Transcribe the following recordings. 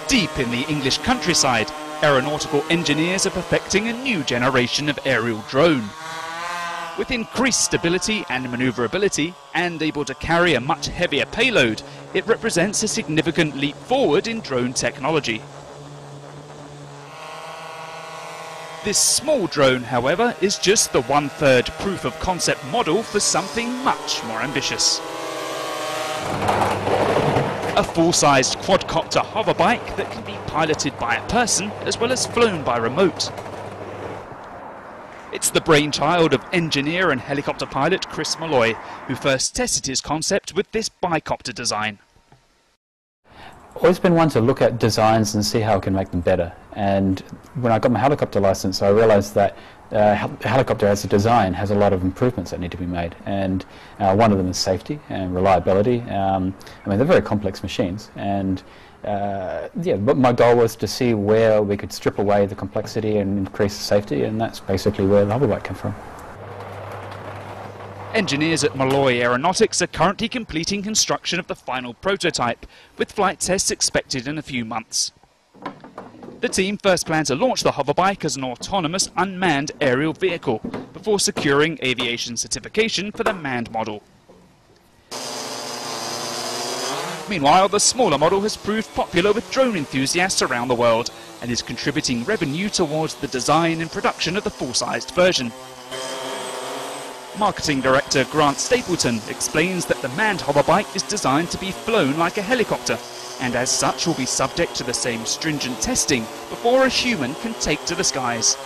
Deep in the English countryside, aeronautical engineers are perfecting a new generation of aerial drone. With increased stability and manoeuvrability, and able to carry a much heavier payload, it represents a significant leap forward in drone technology. This small drone, however, is just the one-third proof of concept model for something much more ambitious. A full-sized quadcopter hoverbike that can be piloted by a person as well as flown by remote. It's the brainchild of engineer and helicopter pilot Chris Malloy, who first tested his concept with this bicopter design. Always been one to look at designs and see how I can make them better. And when I got my helicopter license, I realized that helicopter as a design has a lot of improvements that need to be made, and one of them is safety and reliability. I mean, they're very complex machines, and yeah, but my goal was to see where we could strip away the complexity and increase the safety, and that's basically where the Hoverbike came from. Engineers at Malloy Aeronautics are currently completing construction of the final prototype, with flight tests expected in a few months. The team first planned to launch the Hoverbike as an autonomous unmanned aerial vehicle before securing aviation certification for the manned model. Meanwhile, the smaller model has proved popular with drone enthusiasts around the world and is contributing revenue towards the design and production of the full-sized version. Marketing Director Grant Stapleton explains that the manned Hoverbike is designed to be flown like a helicopter, and as such will be subject to the same stringent testing before a human can take to the skies.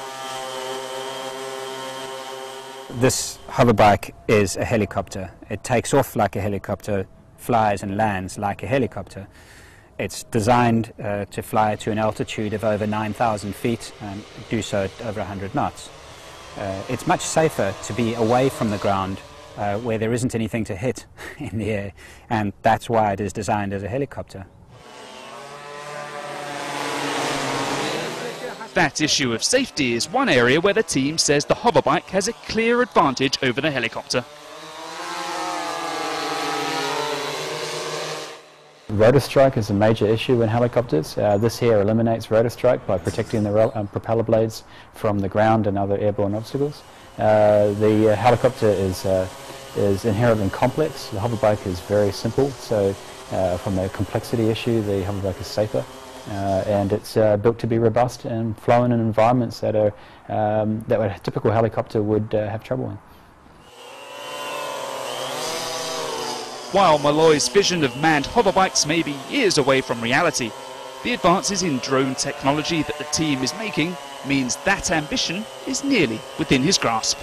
This hoverbike is a helicopter. It takes off like a helicopter, flies and lands like a helicopter. It's designed to fly to an altitude of over 9,000 feet and do so at over 100 knots. It's much safer to be away from the ground where there isn't anything to hit in the air, and that's why it is designed as a helicopter. That issue of safety is one area where the team says the Hoverbike has a clear advantage over the helicopter. Rotor strike is a major issue in helicopters. This here eliminates rotor strike by protecting the propeller blades from the ground and other airborne obstacles. The helicopter is inherently complex. The Hoverbike is very simple, so from a complexity issue, the Hoverbike is safer. And it's built to be robust and flown in environments that are that a typical helicopter would have trouble in. While Malloy's vision of manned hoverbikes may be years away from reality, the advances in drone technology that the team is making means that ambition is nearly within his grasp.